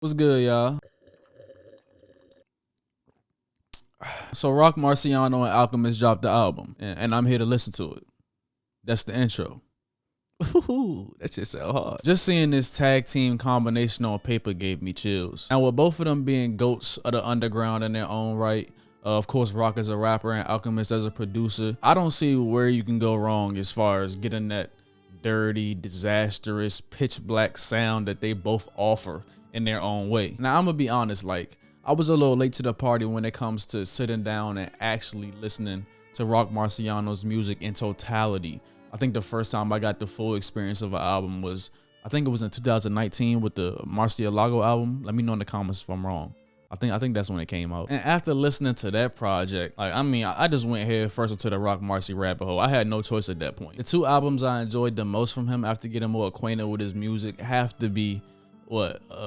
What's good, y'all? So Roc Marciano and Alchemist dropped the album, and I'm here to listen to it. That's the intro. Ooh, that shit so hard. Just seeing this tag team combination on paper gave me chills. And with both of them being goats of the underground in their own right, of course Roc as a rapper and Alchemist as a producer, I don't see where you can go wrong as far as getting that dirty, disastrous, pitch black sound that they both offer in their own way. Now I'm gonna be honest, like, I was a little late to the party when it comes to sitting down and actually listening to Roc Marciano's music in totality. I think the first time I got the full experience of an album was, I think it was in 2019 with the Murcielago album. Let me know in the comments if I'm wrong. I think that's when it came out. And after listening to that project, like, I mean, I just went head first into the Roc Marci rabbit hole. I had no choice at that point. The two albums I enjoyed the most from him after getting more acquainted with his music have to be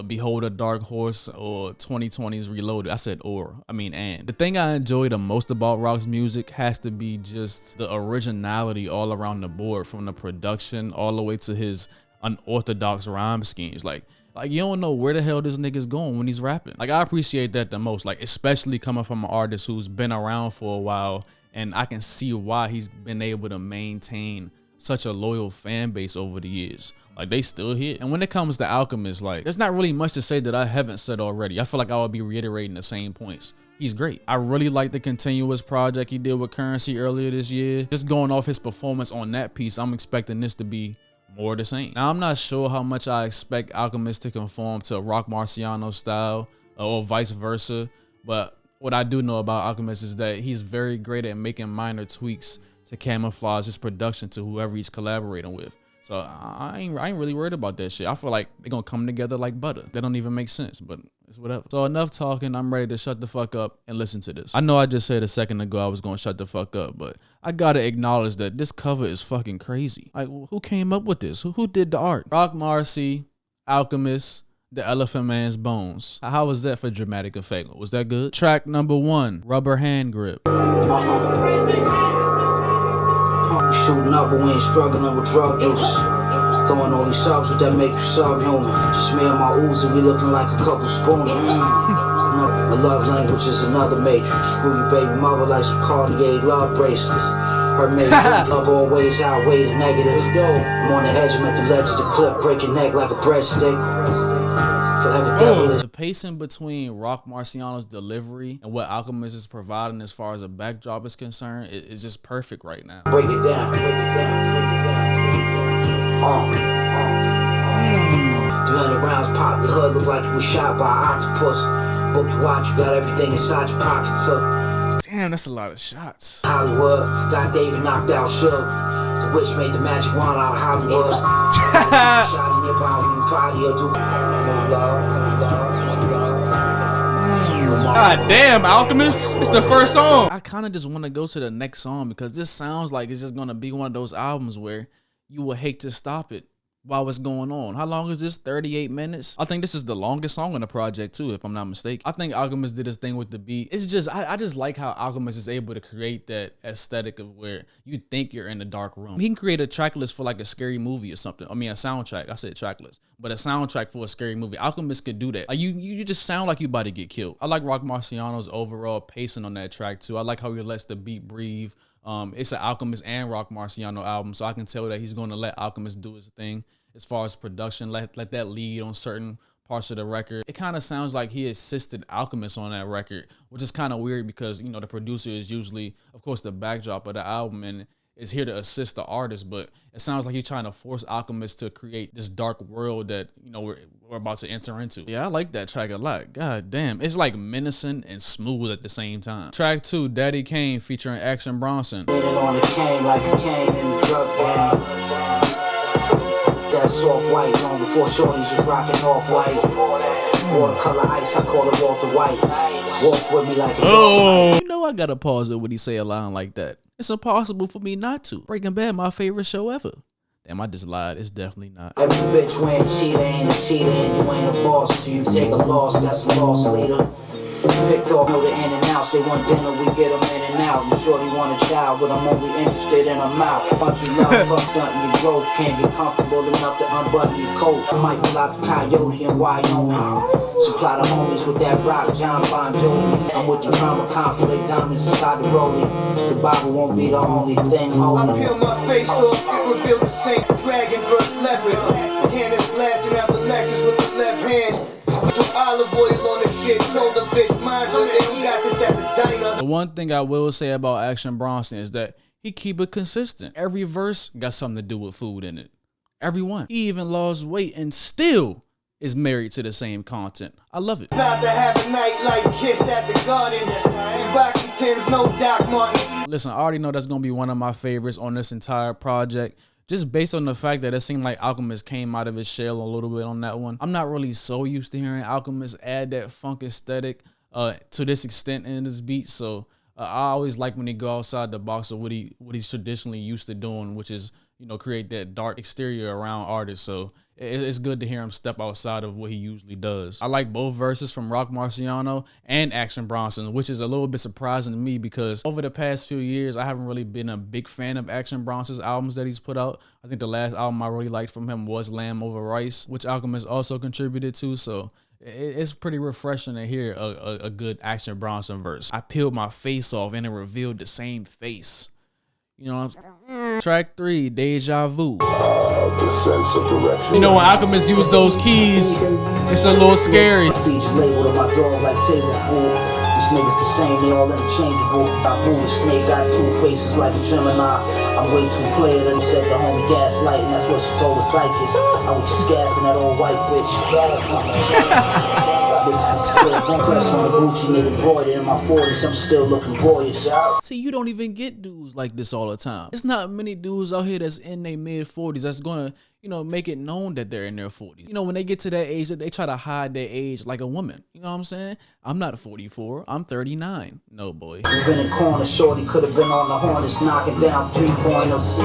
Behold a Dark Horse or 2020's Reloaded. I said and. The thing I enjoy the most about Roc's music has to be just the originality all around the board, from the production all the way to his unorthodox rhyme schemes. Like you don't know where the hell this nigga's going when he's rapping. Like, I appreciate that the most, like, especially coming from an artist who's been around for a while, and I can see why he's been able to maintain such a loyal fan base over the years. Like, they still here. And when it comes to Alchemist, like, there's not really much to say that I haven't said already. I feel like I would be reiterating the same points. He's great. I really like the continuous project he did with Currency earlier this year. Just going off his performance on that piece, I'm expecting this to be more the same. Now, I'm not sure how much I expect Alchemist to conform to Roc Marciano's style or vice versa, but what I do know about Alchemist is that he's very great at making minor tweaks to camouflage his production to whoever he's collaborating with. So I ain't really worried about that shit. I feel like they're gonna come together like butter. That don't even make sense, but it's whatever. So enough talking. I'm ready to shut the fuck up and listen to this. I know I just said a second ago I was gonna shut the fuck up, but I gotta acknowledge that this cover is fucking crazy. Like, who came up with this? Who did the art? Roc Marci, Alchemist, The Elephant Man's Bones. How was that for dramatic effect? Was that good? Track number 1, Rubber Hand Grip. Shooting up, but we ain't struggling with drug use. Throwing all these subs with that make you subhuman. Just me and my Uzi, we looking like a couple spooners. My love language is another matrix. Screw you baby mother like some Cartier love bracelets. Her main love always outweigh the negative. I'm on the edge, I'm at the ledge of the clip, breaking neck like a breadstick. The pacing between Roc Marciano's delivery and what Alchemist is providing as far as a backdrop is concerned is just perfect right now. Break it down, break it down, break it down. 300 rounds pop, your hood look like you was shot by an octopus. Book your watch, you got everything inside your pocket, so. Damn, that's a lot of shots. Hollywood, got David knocked out Suge. The witch made the magic wand out of Hollywood. Shot in your body, you probably do. God damn, Alchemist. It's the first song. I kind of just want to go to the next song because this sounds like it's just going to be one of those albums where you will hate to stop it while it's going on. How long is this? 38 minutes? I think this is the longest song on the project too, if I'm not mistaken. I think Alchemist did his thing with the beat. It's just, I just like how Alchemist is able to create that aesthetic of where you think you're in a dark room. He can create a track list for like a scary movie or something. I mean, a soundtrack. I said track list, but a soundtrack for a scary movie. Alchemist could do that. Like, you just sound like you about to get killed. I like Roc Marciano's overall pacing on that track too. I like how he lets the beat breathe. It's an Alchemist and Roc Marciano album, so I can tell that he's going to let Alchemist do his thing as far as production, let that lead on certain parts of the record. It kind of sounds like he assisted Alchemist on that record, which is kind of weird because, you know, the producer is usually, of course, the backdrop of the album and is here to assist the artist, but it sounds like he's trying to force Alchemist to create this dark world that, you know, we're about to enter into. Yeah, I like that track a lot. God damn. It's like menacing and smooth at the same time. Track 2, Daddy Kane featuring Action Bronson. On a cane like a cane in the drug band. That soft white long before shorties was rocking off white. Watercolor ice, I call it Walter White. Walk with me like a dog. You know I gotta pause it when he say a line like that. It's impossible for me not to. Breaking Bad, my favorite show ever. Damn, I just lied. It's definitely not. Every bitch when cheater ain't a cheater and you ain't a boss till you take a loss. That's a loss leader. Picked off, know the in and outs. They want dinner, we get them in and out. You sure you want a child, but I'm only interested in a mouth. Bunch you love, fuck stunting your growth. Can't get comfortable enough to unbutton your coat. I might pull out the coyote in Wyoming. Supply the homies with that rock, John Bon Jovi. I'm with the drama, conflict, diamonds inside the rollie. The Bible won't be the only thing holding. I peel my face off, it revealed the saints, dragon versus leopard. Cannons blasting out the Lexus with the left hand. Put olive oil on the shit, told the bitch, mind you, they don't got this at the diner. The one thing I will say about Action Bronson is that he keep it consistent. Every verse got something to do with food in it. Everyone. He even lost weight and still is married to the same content. I love it. About to have a night like Kiss at the Garden. Rockin' Tim's, no Doc Martens. Listen, I already know that's gonna be one of my favorites on this entire project. Just based on the fact that it seemed like Alchemist came out of his shell a little bit on that one. I'm not really so used to hearing Alchemist add that funk aesthetic to this extent in this beat. So I always like when they go outside the box of what he's traditionally used to doing, which is, you know, create that dark exterior around artists. So it's good to hear him step outside of what he usually does. I like both verses from Roc Marciano and Action Bronson, which is a little bit surprising to me because over the past few years, I haven't really been a big fan of Action Bronson's albums that he's put out. I think the last album I really liked from him was Lamb Over Rice, which Alchemist also contributed to. So it's pretty refreshing to hear a good Action Bronson verse. I peeled my face off and it revealed the same face. You know what I'm saying? Track 3, Deja Vu. You know, when Alchemist used those keys, it's a little scary. Feature labeled on my dog like table food. These niggas the same, they all interchangeable. I fool the snake, got two faces like a Gemini. I'm way too player than said the homie gaslight, and that's what she told the psychic. I was just gassing that old white bitch. Listen, it's clear, fresh on the Gucci, nigga embroidered in my 40s, I'm still looking boyish. See, you don't even get dudes like this all the time. It's not many dudes out here that's in their mid-40s that's gonna, you know, make it known that they're in their 40s. You know, when they get to that age, they try to hide their age like a woman. You know what I'm saying? I'm not 44, I'm 39. No, boy. You been in corner, shorty could have been on the Hornets, knocking down 3-pointers.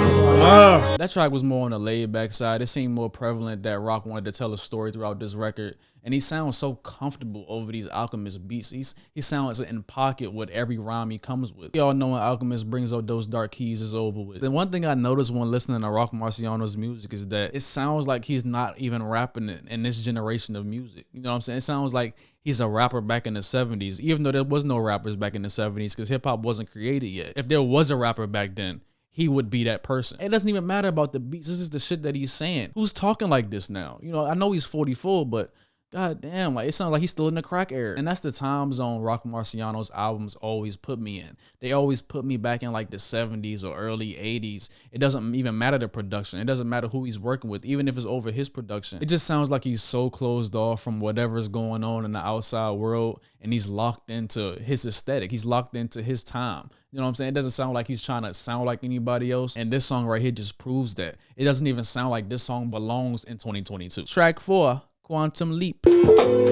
That track was more on the laid-back side. It seemed more prevalent that Roc wanted to tell a story throughout this record. And he sounds so comfortable over these Alchemist beats. He sounds in pocket with every rhyme he comes with. Y'all know when Alchemist brings out those dark keys, is over with. The one thing I noticed when listening to Roc Marciano's music is that it sounds like he's not even rapping it in this generation of music. You know what I'm saying? It sounds like he's a rapper back in the 70s, even though there was no rappers back in the 70s because hip-hop wasn't created yet. If there was a rapper back then, he would be that person. It doesn't even matter about the beats. This is the shit that he's saying. Who's talking like this now? You know, I know he's 44, but god damn, like it sounds like he's still in the crack era. And that's the time zone Roc Marciano's albums always put me in. They always put me back in like the 70s or early 80s. It doesn't even matter the production. It doesn't matter who he's working with, even if it's over his production. It just sounds like he's so closed off from whatever's going on in the outside world, and he's locked into his aesthetic. He's locked into his time. You know what I'm saying? It doesn't sound like he's trying to sound like anybody else. And this song right here just proves that. It doesn't even sound like this song belongs in 2022. Track 4, Quantum Leap. Favorite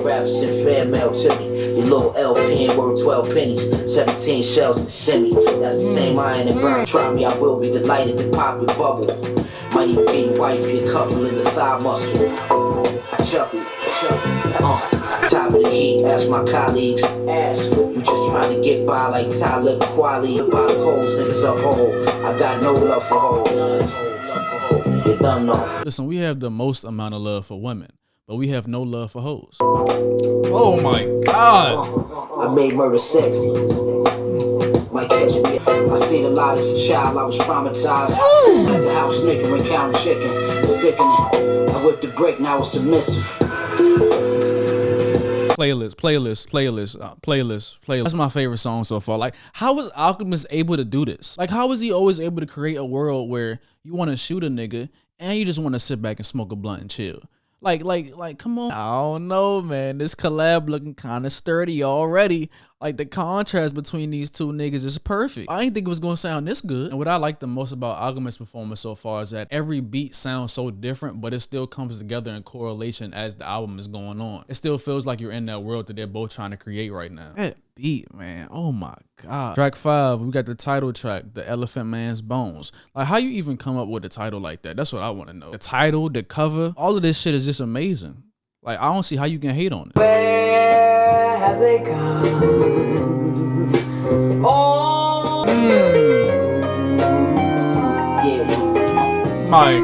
rappers send fan mail to me. Your little LP ain't worth 12 pennies. 17 shells in the semi. That's the same iron and burn. Try me, I will be delighted to pop your bubble. Might even be your wifey, a couple in the thigh muscle. I chuckle. Top of the heat, ask my colleagues. Ask, you just trying to get by like Tyler Quali. About the coals, niggas up hole. I got no love for hoes. You done know. Listen, we have the most amount of love for women, but we have no love for hoes. Oh my god. I made murder sexy. Might catch me. I seen a lot as a child, I was traumatized. At the house nigga and counting chicken. It's sickening. I whipped the brake, now it's submissive. Playlist. That's my favorite song so far. Like, how was Alchemist able to do this? Like, how was he always able to create a world where you want to shoot a nigga and you just want to sit back and smoke a blunt and chill? Like, come on. I don't know, man. This collab looking kind of sturdy already. Like, the contrast between these two niggas is perfect. I didn't think it was going to sound this good. And what I like the most about Alchemist's performance so far is that every beat sounds so different, but it still comes together in correlation as the album is going on. It still feels like you're in that world that they're both trying to create right now. That beat, man. Oh my god. Track 5, we got the title track, The Elephant Man's Bones. Like, how you even come up with a title like that? That's what I want to know. The title, the cover, all of this shit is just amazing. Like, I don't see how you can hate on it. Where have they gone? Oh, Yeah. Mike.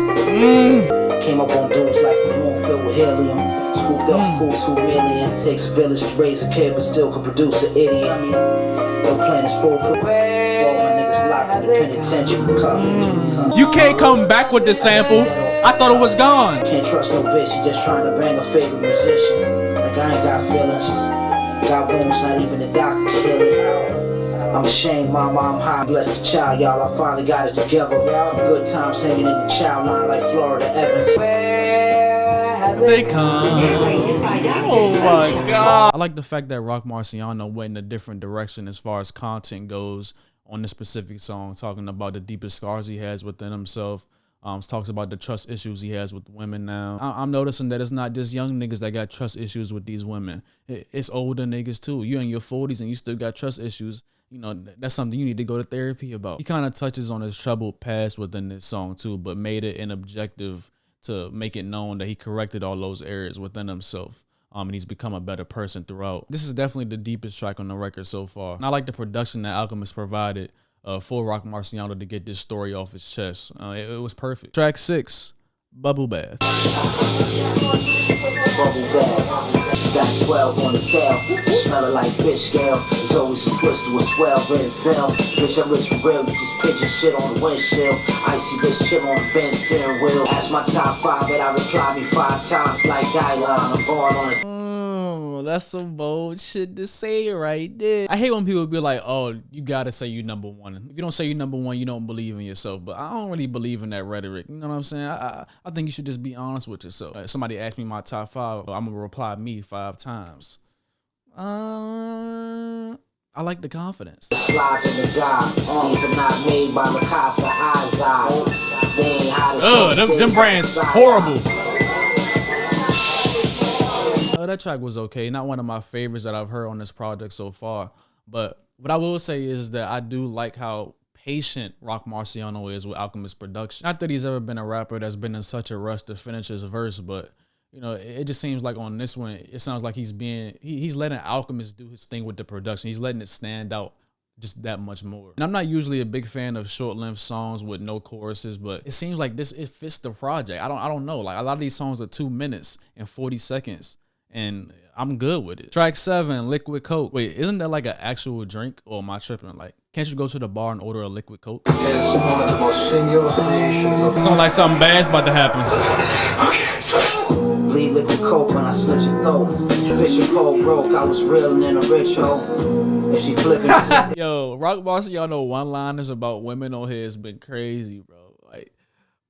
Came up on dudes like a balloon filled with helium. Scooped up cool 2 million. Takes a village to raise a kid, but still could produce an idiot. No plan is full proof. For all my niggas locked in the penitentiary. You can't come back with this sample. I thought it was gone. Can't trust no bitch, she just trying to bang a favorite musician. Like I ain't got feelings. Got wounds, not even the doctor can heal it. I'm ashamed, mama, I'm high. Bless the child, y'all. I finally got it together. Good times hanging in the child line like Florida Evans. They come. Oh my God. I like the fact that Roc Marciano went in a different direction as far as content goes on this specific song, talking about the deepest scars he has within himself. Talks about the trust issues he has with women now. I'm noticing that it's not just young niggas that got trust issues with these women. It's older niggas too. You're in your 40s and you still got trust issues. You know, that's something you need to go to therapy about. He kind of touches on his troubled past within this song too, but made it an objective to make it known that he corrected all those areas within himself. And he's become a better person throughout. This is definitely the deepest track on the record so far. And I like the production that Alchemist provided for Roc Marciano to get this story off his chest. It was perfect. Track 6, Bubble Bath. Bubble bath. Got 12 on the tail. Smelling like fish scale. There's always a twist to a swell. Red film. Bitch, I'm rich for real. You just picture shit on the windshield. Icy bitch chill on the bench steering wheel. That's my top 5, but I reply me 5 times like guideline. I'm born on it. That's some bold shit to say right there. I hate when people be like, oh, you gotta say you number one. If you don't say you number one, you don't believe in yourself. But I don't really believe in that rhetoric. You know what I'm saying? I think you should just be honest with yourself. If somebody asked me my top 5, I'm gonna reply me 5 times. I like the confidence. Slides in the God. These are not made by the Casa Eyes. They ain't how to them brands horrible. That track was okay. Not one of my favorites that I've heard on this project so far. But what I will say is that I do like how patient Roc Marciano is with Alchemist production. Not that he's ever been a rapper that's been in such a rush to finish his verse, but you know, it just seems like on this one, it sounds like he's letting Alchemist do his thing with the production. He's letting it stand out just that much more. And I'm not usually a big fan of short-length songs with no choruses, but it seems like it fits the project. I don't know. Like a lot of these songs are 2 minutes and 40 seconds. And I'm good with it. Track 7, Liquid Coke. Wait, isn't that like an actual drink, or am I tripping? Like, can't you go to the bar and order a Liquid Coke? It's one of the most singular creations of... It sounds like something bad's about to happen. Bleed liquid coke when I slit your throat. Fishing pole broke, I was reeling in a rich hoe. If she flipping... Yo, Roc Marciano one-liners about women on here has been crazy, bro. Like,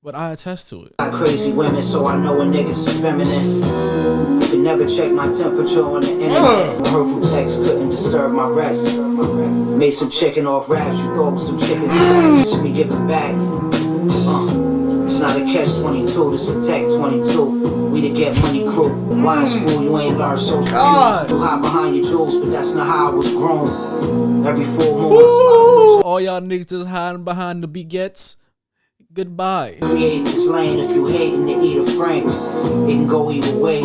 but I attest to it. Got crazy women, so I know when niggas is feminine. You can never check my temperature on the internet. A hurtful text couldn't disturb my rest. Made some chicken off wraps, you thought was some chicken. Should be giving back. It's not a catch-22, this a tech 22. We the get money crew. Why in school you ain't learned social skills? You hide behind your jewels, but that's not how I was grown. Every full moon. All y'all niggas just hiding behind the begets. Goodbye. Create this lane if you hating to eat a Frank. It can go either way.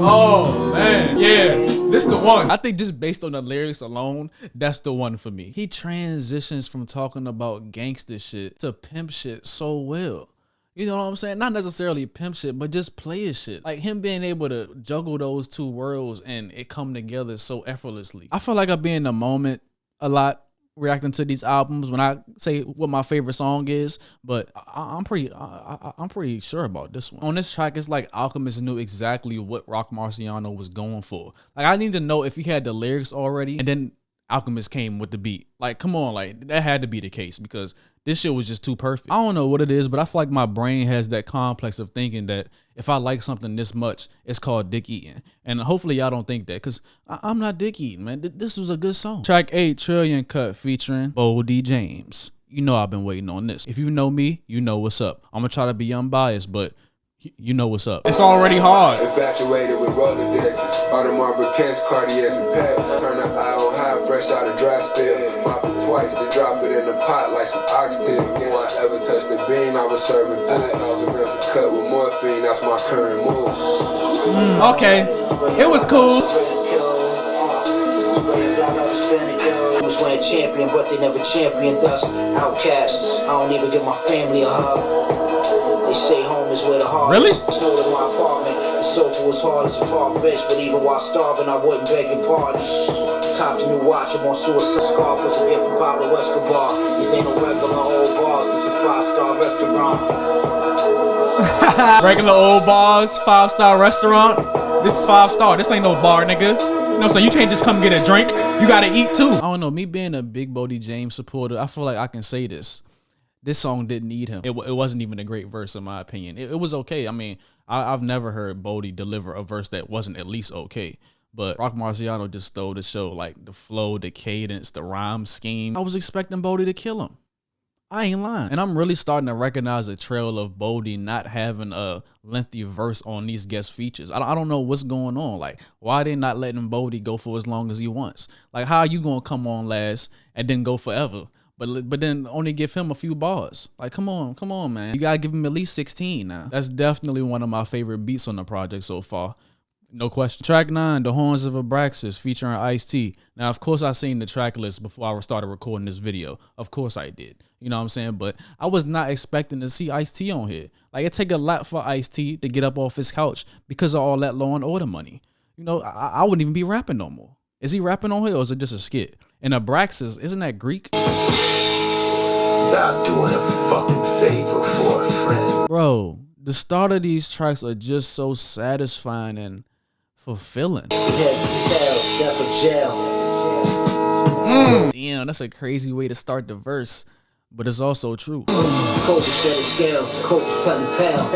Oh man, yeah, this the one. I think just based on the lyrics alone, that's the one for me. He transitions from talking about gangster shit to pimp shit so well. You know what I'm saying? Not necessarily pimp shit, but just player shit. Like him being able to juggle those two worlds and it come together so effortlessly. I feel like I be in the moment a lot reacting to these albums when I say what my favorite song is, but I'm pretty sure about this one. On this track, it's like Alchemist knew exactly what Roc Marciano was going for. Like I need to know if he had the lyrics already and then Alchemist came with the beat. Like, come on, like that had to be the case because this shit was just too perfect. I don't know what it is, but I feel like my brain has that complex of thinking that if I like something this much, it's called dick eating. And hopefully y'all don't think that because I'm not dick eating, man. This was a good song. Track 8, Trillion Cut featuring Bo D. James. You know I've been waiting on this. If you know me, you know what's up. I'm gonna try to be unbiased, but you know what's up. It's already hard. Infatuated with Rolodexes, Audemars Piguets, Cartiers, and Paris. Turn the eye on high, fresh out of dry spell. Pop it twice, then drop it in the pot like some oxtail. Before I ever touched the bean, I was serving food. 1,000 grams of cut with morphine, that's my current move. Okay, it was cool. swear champion, but they never championed us. Outcast, I don't even give my family a hug. They say home is where the heart Really? is. Snowed in my apartment. The sofa was hard as a park bench, but even while starving, I wouldn't beg your pardon. Copped a new watch, I'm on suicide. Scarf was a gift from Pablo Escobar. These ain't no regular old bars, this a 5-star restaurant. Regular old bars, 5-star restaurant. This is 5-star. This ain't no bar, nigga. You know what I'm saying? You can't just come get a drink. You gotta eat too. I don't know. Me being a big Bodie James supporter, I feel like I can say this. This song didn't need him. It wasn't even a great verse in my opinion. It was okay. I mean, I've never heard Bodie deliver a verse that wasn't at least okay. But Roc Marciano just stole the show. Like the flow, the cadence, the rhyme scheme. I was expecting Bodie to kill him. I ain't lying. And I'm really starting to recognize a trail of Bodie not having a lengthy verse on these guest features. I don't know what's going on. Like, why they not letting Bodie go for as long as he wants? Like, how are you going to come on last and then go forever? But then only give him a few bars. Like, come on, man. You got to give him at least 16 now. That's definitely one of my favorite beats on the project so far. No question. Track 9, The Horns of Abraxas, featuring Ice-T. Now, of course, I seen the track list before I started recording this video. Of course I did. You know what I'm saying? But I was not expecting to see Ice-T on here. Like, it take a lot for Ice-T to get up off his couch because of all that Law and Order money. You know, I wouldn't even be rapping no more. Is he rapping on here or is it just a skit? And Abraxas, isn't that Greek? Not doing a fucking favor for a friend. Bro, the start of these tracks are just so satisfying and fulfilling. Damn, that's a crazy way to start the verse, but it's also true. Cold shedded scales, the coat was pelly pale.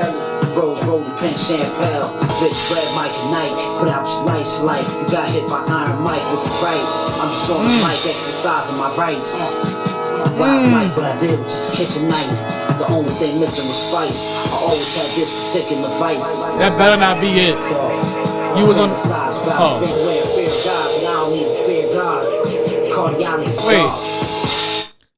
Rose rolling pink champagne. Bitch red Mike and Nike. Put out your lights like you got hit by Iron Mike with the right. I'm just on the mic exercising my rights. Wild life, but I did with just a kitchen knife. The only thing missing was spice. I always had this particular vice. That better not be it. You was on the side. Oh. Fear God, but I don't even fear God. Wait.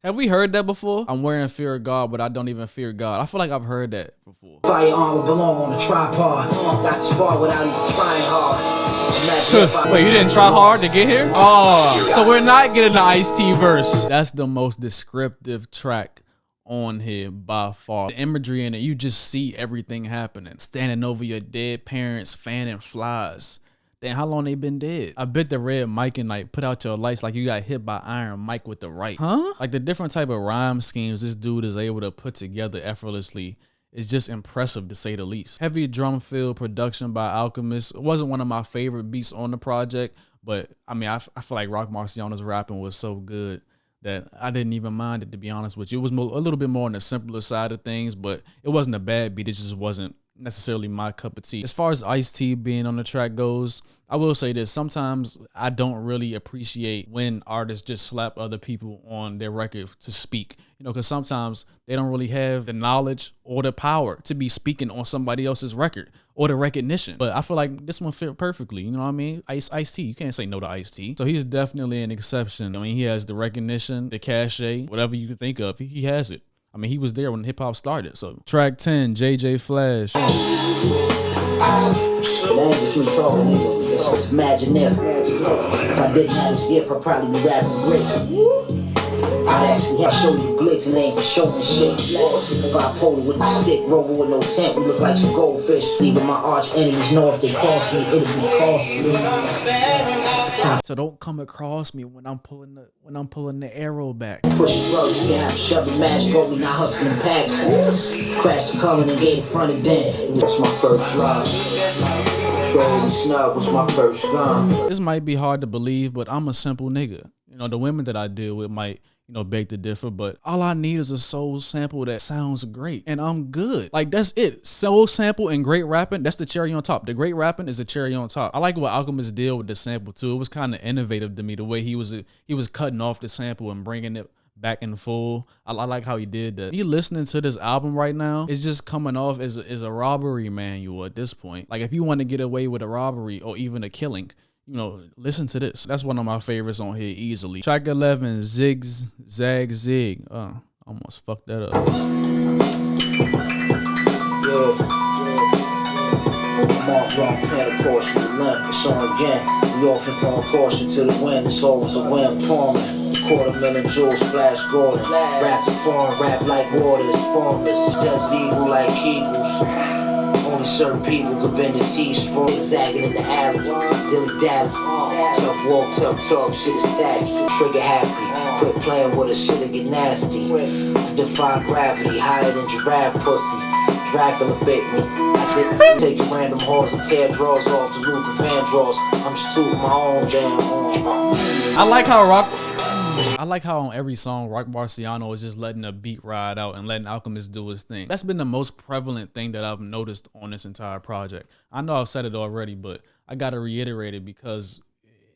Have we heard that before? I'm wearing fear of God, but I don't even fear God. I feel like I've heard that before. Firearm would belong on a tripod. Got this far without even trying hard. Wait, you didn't try hard to get here? Oh, so we're not getting the Ice-T verse. That's the most descriptive track on here by far. The imagery in it, you just see everything happening. Standing over your dead parents, fanning flies. Damn, how long they been dead? I bet the red mic and like put out your lights like you got hit by Iron Mike with the right. Huh? Like the different type of rhyme schemes this dude is able to put together effortlessly is just impressive to say the least. Heavy drum fill production by Alchemist. It wasn't one of my favorite beats on the project, but I mean, I feel like Roc Marciano's rapping was so good that I didn't even mind it, to be honest with you. It was a little bit more on the simpler side of things, but it wasn't a bad beat. It just wasn't necessarily my cup of tea. As far as Ice-T being on the track goes, I will say this. Sometimes I don't really appreciate when artists just slap other people on their record to speak, you know, because sometimes they don't really have the knowledge or the power to be speaking on somebody else's record or the recognition. But I feel like this one fit perfectly. You know what I mean? Ice-T, you can't say no to Ice-T. So he's definitely an exception. I mean, he has the recognition, the cachet, whatever you can think of. He has it. I mean, he was there when hip hop started. So track 10, JJ Flash. That ain't just me talking, nigga. It's just imagine if I didn't have this gift, I'd probably be rapping bricks. I'd actually have to show you glitz and it ain't for showing shit. Bipolar with the stick, rover with no tent, we look like some goldfish. Even my arch enemies know if they cross me, it'll be costly. So don't come across me when I'm pulling the arrow back. Pushing drugs, we have to shove the mask, but we not hustling packs. Crashed the color and gave front and then. That's my first love. Troll snub was my first gun. This might be hard to believe, but I'm a simple nigga. You know, the women that I deal with might, you know, beg to differ, but all I need is a soul sample that sounds great, and I'm good. Like, that's it. Soul sample and great rapping, that's the cherry on top. The great rapping is the cherry on top. I like what Alchemist did with the sample too. It was kind of innovative to me, the way he was cutting off the sample and bringing it back in full. I like how he did that. You listening to this album right now, it's just coming off as a robbery manual at this point. Like, if you want to get away with a robbery or even a killing, you know, listen to this. That's one of my favorites on here easily. Track 11, Zig Zag Zig. Almost fucked that up. Mark wrong pen, of caution, the limp, it's on again. We often throw caution to the wind, it's always a wind pouring. $250,000 jewels, Flash Gordon. Rap the farm, rap like waters, formless. Desert Eagle like Eagles. Only certain people could bend the teaspoon. Zigzagging in the alley, dilly dally. Tough walk, tough talk, shit is tacky. Trigger happy, quit playing with us, shit'll get nasty. Defy gravity, higher than giraffe pussy. Dracula bit me. I didn't take a random horse and tear drawers off the Luther Vandross. I'm just tooting my own damn horn. I like how on every song Roc Marciano is just letting the beat ride out and letting Alchemist do his thing. That's been the most prevalent thing that I've noticed on this entire project. I know I've said it already, but I gotta reiterate it because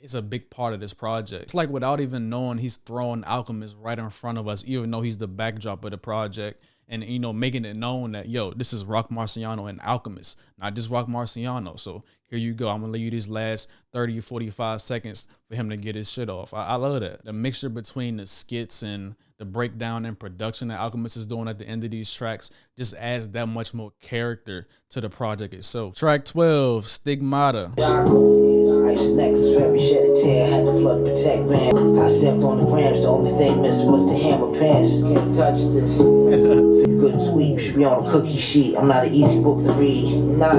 it's a big part of this project. It's like without even knowing, he's throwing Alchemist right in front of us, even though he's the backdrop of the project. And, you know, making it known that, yo, this is Roc Marciano and Alchemist, not just Roc Marciano. So here you go. I'm going to leave you these last 30, 45 seconds for him to get his shit off. I love that. The mixture between the skits and the breakdown and production that Alchemist is doing at the end of these tracks just adds that much more character to the project itself. Track 12, Stigmata. Ice necklace for every shed a tear, had to flood protect man. I stepped on the grams, the only thing missing was the hammer pants. Can't touch this. Good tweet, you should be on a cookie sheet. I'm not an easy book to read. Nah,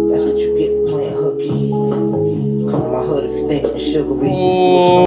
that's what you get for playing hooky. Come to my hood if you think it's sugary.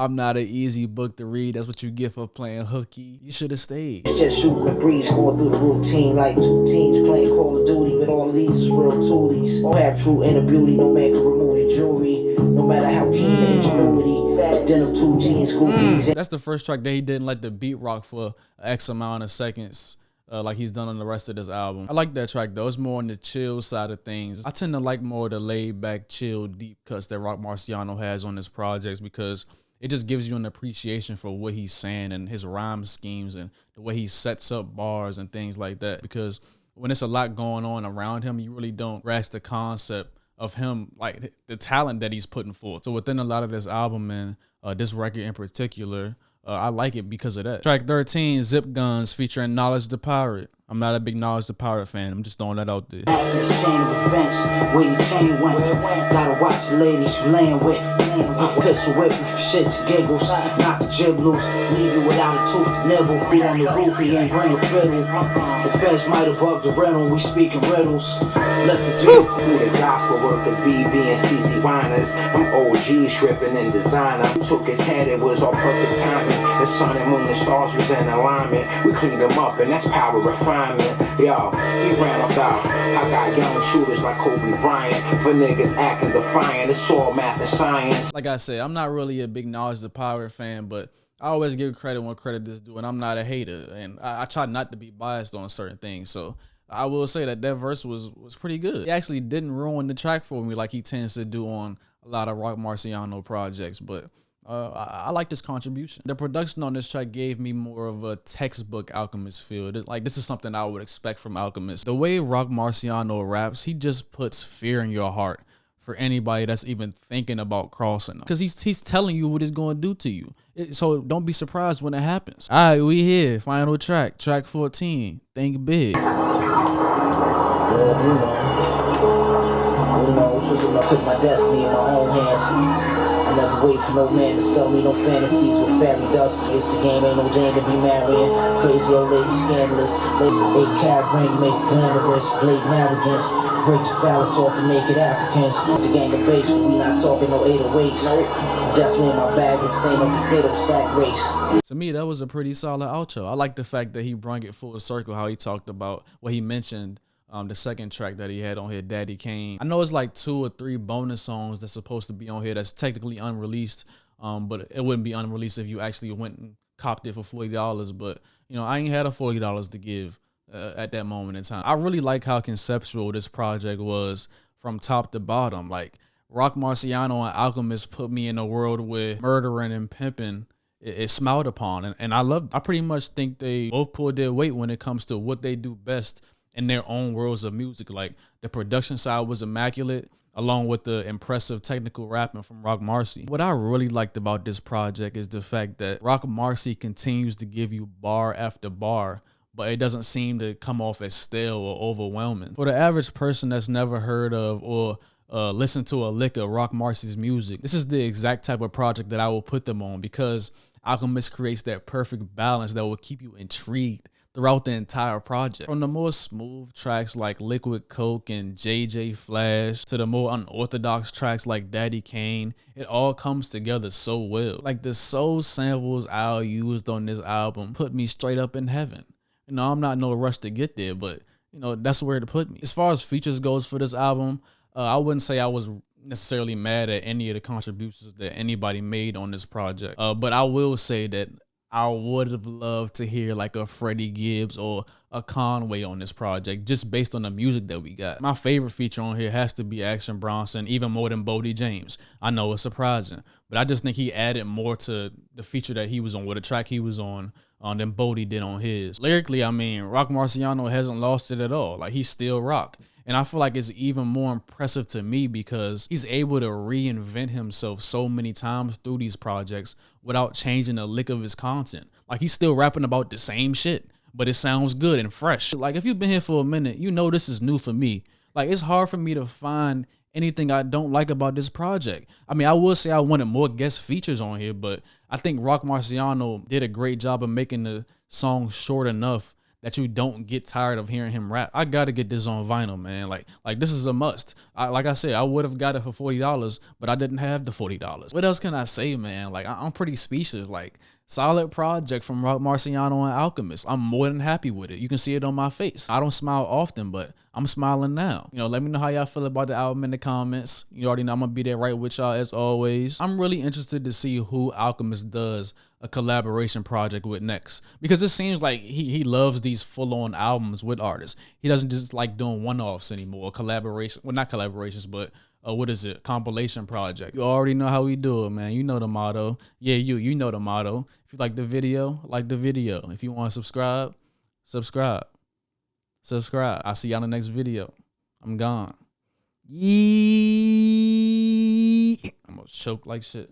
I'm not an easy book to read. That's what you get for playing hooky. You should have stayed. Just shooting the breeze, going through the routine like two teens playing Call of Duty. But all of these is real toolies. All have true inner beauty, no man can remove your jewelry. No matter how keen the ingenuity. Denim 2 jeans, goofies. That's the first track that he didn't let the beat rock for X amount of seconds. Like he's done on the rest of this album. I like that track though. It's more on the chill side of things. I tend to like more of the laid back, chill, deep cuts that Roc Marciano has on his projects because it just gives you an appreciation for what he's saying and his rhyme schemes and the way he sets up bars and things like that. Because when it's a lot going on around him, you really don't grasp the concept of him, like the talent that he's putting forth. So within a lot of this album and this record in particular, I like it because of that. Track 13, Zip Guns, featuring Knowledge the Pirate. I'm not a big Knowledge the Pirate fan. I'm just throwing that out there. After the chain of events, where your chain went. Gotta watch the ladies you laying with. Pistol whip you for shits and giggles. Knock the jib loose, leave you without a tooth to nibble. Beat on the roof, he ain't bring a fiddle. The feds might have bugged the rental, we speaking riddles. Left the vehicle. Through the gospel work of BB and CC Winers. I'm OG stripping in designer. Took his head, it was all perfect timing. The sun and moon and stars was in alignment. We cleaned them up and that's power refinement. Yo, he ran off out. I got young shooters like Kobe Bryant. For niggas acting defiant, it's all math and science. Like I said, I'm not really a big Knowledge the Pirate fan, but I always give credit when credit is due, and I'm not a hater. And I try not to be biased on certain things. So I will say that verse was pretty good. He actually didn't ruin the track for me like he tends to do on a lot of Roc Marciano projects, but I like this contribution. The production on this track gave me more of a textbook Alchemist feel. Like, this is something I would expect from Alchemist. The way Roc Marciano raps, he just puts fear in your heart for anybody that's even thinking about crossing him. Because he's telling you what it's going to do to you. So don't be surprised when it happens. All right, we here. Final track. Track 14. Think Big. You know, it's just I took my destiny in my own hands. I never wait for no man to sell me no fantasies with fairy dust. It's the game, ain't no game to be marrying. Crazy old lady scandalous. Ladies 8-cat ring, make glamorous. Blatant arrogance. Break the phallus off of naked Africans. The gang of bass, but we not talking no 808s. Definitely in my bag with the same old potato sack race. To me, that was a pretty solid outro. I like the fact that he brought it full circle, how he talked about what he mentioned. The second track that he had on here, Daddy Kane. I know it's like 2 or 3 bonus songs that's supposed to be on here that's technically unreleased, but it wouldn't be unreleased if you actually went and copped it for $40. But, you know, I ain't had a $40 to give at that moment in time. I really like how conceptual this project was from top to bottom. Like, Roc Marciano and Alchemist put me in a world where murdering and pimping is smiled upon. And I pretty much think they both pulled their weight when it comes to what they do best in their own worlds of music. Like, the production side was immaculate, along with the impressive technical rapping from Roc Marci. What I really liked about this project is the fact that Roc Marci continues to give you bar after bar, but it doesn't seem to come off as stale or overwhelming. For the average person that's never heard of or listened to a lick of Roc Marci's music, this is the exact type of project that I will put them on, because Alchemist creates that perfect balance that will keep you intrigued throughout the entire project. From the more smooth tracks like Liquid Coke and JJ Flash to the more unorthodox tracks like Daddy Kane, it all comes together so well. Like the soul samples Al used on this album put me straight up in heaven. You know, I'm not in no rush to get there, but you know, that's where to put me. As far as features goes for this album, I wouldn't say I was necessarily mad at any of the contributions that anybody made on this project. But I will say that I would have loved to hear like a Freddie Gibbs or a Conway on this project, just based on the music that we got. My favorite feature on here has to be Action Bronson, even more than Bodie James. I know it's surprising, but I just think he added more to the feature that he was on, or the track he was on than Bodie did on his. Lyrically, I mean, Roc Marciano hasn't lost it at all. Like, he's still Roc. And I feel like it's even more impressive to me because he's able to reinvent himself so many times through these projects without changing a lick of his content. Like, he's still rapping about the same shit, but it sounds good and fresh. Like, if you've been here for a minute, you know this is new for me. Like, it's hard for me to find anything I don't like about this project. I mean, I would say I wanted more guest features on here, but I think Roc Marciano did a great job of making the song short enough that you don't get tired of hearing him rap. I gotta get this on vinyl, man. Like this is a must. Like I said, I would have got it for $40, but I didn't have the $40. What else can I say, man? Like, I'm pretty speechless. Like, solid project from Roc Marciano and Alchemist. I'm more than happy with it. You can see it on my face. I don't smile often, but I'm smiling now. You know, let me know how y'all feel about the album in the comments. You already know I'm gonna be there right with y'all as always. I'm really interested to see who Alchemist does a collaboration project with next, because it seems like he loves these full-on albums with artists. He doesn't just like doing one-offs anymore. Collaboration, well, not collaborations, but what is it? Compilation project. You already know how we do it, man. You know the motto. Yeah, you know the motto. If you like the video, like the video. If you want to subscribe, subscribe. I'll see y'all in the next video. I'm gone. I'm gonna choke like shit.